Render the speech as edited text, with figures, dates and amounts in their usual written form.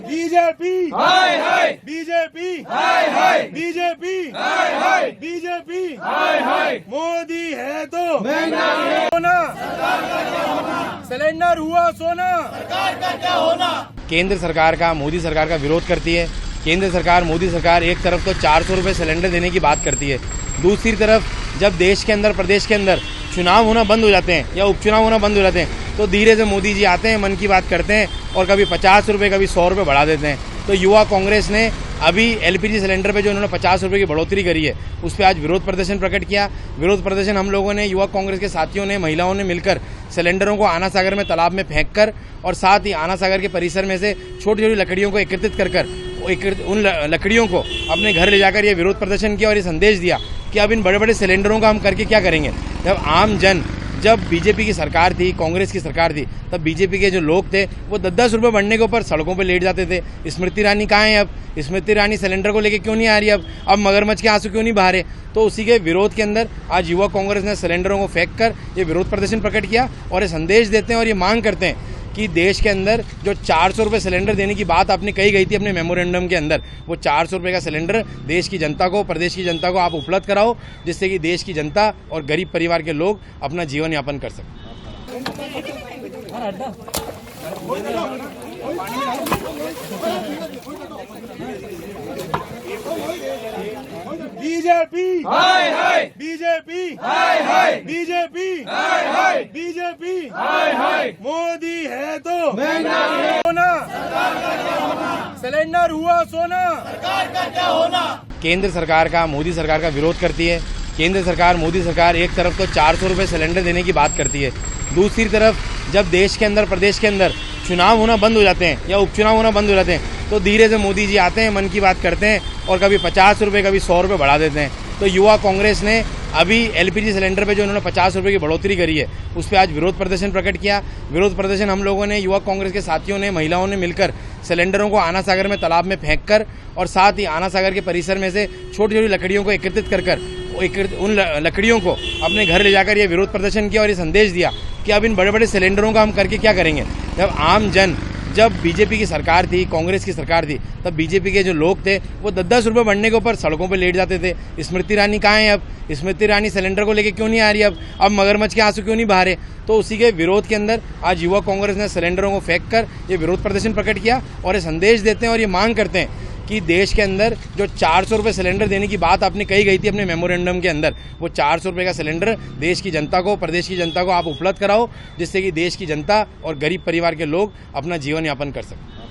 BJP हाय हाय BJP हाय हाय BJP हाय हाय BJP हाय हाय मोदी है तो महंगा है सोना सिलेंडर हुआ सोना। सरकार का क्या होना। केंद्र सरकार का, मोदी सरकार का विरोध करती है। केंद्र सरकार, मोदी सरकार एक तरफ तो 400 रुपये सिलेंडर देने की बात करती है, दूसरी तरफ जब देश के अंदर, प्रदेश के अंदर चुनाव होना बंद हो जाते हैं या उपचुनाव होना बंद हो जाते हैं तो धीरे से मोदी जी आते हैं, मन की बात करते हैं और कभी 50 रुपये, कभी 100 रुपये बढ़ा देते हैं। तो युवा कांग्रेस ने अभी एलपीजी सिलेंडर पे जो उन्होंने 50 रुपये की बढ़ोतरी करी है उस पर आज विरोध प्रदर्शन प्रकट किया। विरोध प्रदर्शन हम लोगों ने, युवा कांग्रेस के साथियों ने, महिलाओं ने मिलकर सिलेंडरों को आना सागर में तालाब में फेंक कर और साथ ही आना सागर के परिसर में से छोटी छोटी लकड़ियों को एकत्रित कर उन लकड़ियों को अपने घर ले जाकर ये विरोध प्रदर्शन किया और ये संदेश दिया कि अब इन बड़े बड़े सिलेंडरों का हम करके क्या करेंगे। जब बीजेपी की सरकार थी, कांग्रेस की सरकार थी, तब बीजेपी के जो लोग थे वो 10-10 रुपये बढ़ने के ऊपर सड़कों पे लेट जाते थे। स्मृति ईरानी कहाँ है अब? स्मृति ईरानी सिलेंडर को लेके क्यों नहीं आ रही अब मगरमच्छ के आंसू क्यों नहीं बहा रहे? तो उसी के विरोध के अंदर आज युवा कांग्रेस ने सिलेंडरों को फेंक कर ये विरोध प्रदर्शन प्रकट किया और ये संदेश देते हैं और ये मांग करते हैं कि देश के अंदर जो 400 रुपये सिलेंडर देने की बात आपने कही गई थी अपने मेमोरेंडम के अंदर, वो 400 रुपये का सिलेंडर देश की जनता को, प्रदेश की जनता को आप उपलब्ध कराओ, जिससे कि देश की जनता और गरीब परिवार के लोग अपना जीवन यापन कर सकें। बीजेपी हाय हाय बीजेपी हाय हाय बीजेपी हाय हाय बीजेपी हाय हाय मोदी है तो महंगा है सोना सिलेंडर हुआ सोना। सरकार का क्या होना। केंद्र सरकार का, मोदी सरकार का विरोध करती है। केंद्र सरकार, मोदी सरकार एक तरफ तो 400 रुपये सिलेंडर देने की बात करती है, दूसरी तरफ जब देश के अंदर, प्रदेश के अंदर चुनाव होना बंद हो जाते हैं या उपचुनाव होना बंद हो जाते हैं तो धीरे से मोदी जी आते हैं, मन की बात करते हैं और कभी 50 रुपये, कभी 100 रुपये बढ़ा देते हैं। तो युवा कांग्रेस ने अभी एलपीजी सिलेंडर पे जो उन्होंने 50 रुपये की बढ़ोतरी करी है उस पर आज विरोध प्रदर्शन प्रकट किया। विरोध प्रदर्शन हम लोगों ने, युवा कांग्रेस के साथियों ने, महिलाओं ने मिलकर सिलेंडरों को आना सागर में तालाब में फेंक कर और साथ ही आना सागर के परिसर में से छोटी छोटी लकड़ियों को एकत्रित कर उन लकड़ियों को अपने घर ले जाकर ये विरोध प्रदर्शन किया और ये संदेश दिया कि अब इन बड़े बड़े सिलेंडरों का हम करके क्या करेंगे। जब बीजेपी की सरकार थी, कांग्रेस की सरकार थी, तब बीजेपी के जो लोग थे वो 10-10 रुपये बढ़ने के ऊपर सड़कों पे लेट जाते थे। स्मृति ईरानी कहाँ है अब? स्मृति ईरानी सिलेंडर को लेके क्यों नहीं आ रही अब मगरमच्छ के आंसू क्यों नहीं बहा रहे? तो उसी के विरोध के अंदर आज युवा कांग्रेस ने सिलेंडरों को फेंक कर ये विरोध प्रदर्शन प्रकट किया और ये संदेश देते हैं और ये मांग करते हैं कि देश के अंदर जो 400 रुपये सिलेंडर देने की बात आपने कही गई थी अपने मेमोरेंडम के अंदर, वो 400 रुपये का सिलेंडर देश की जनता को, प्रदेश की जनता को आप उपलब्ध कराओ, जिससे कि देश की जनता और गरीब परिवार के लोग अपना जीवन यापन कर सकें।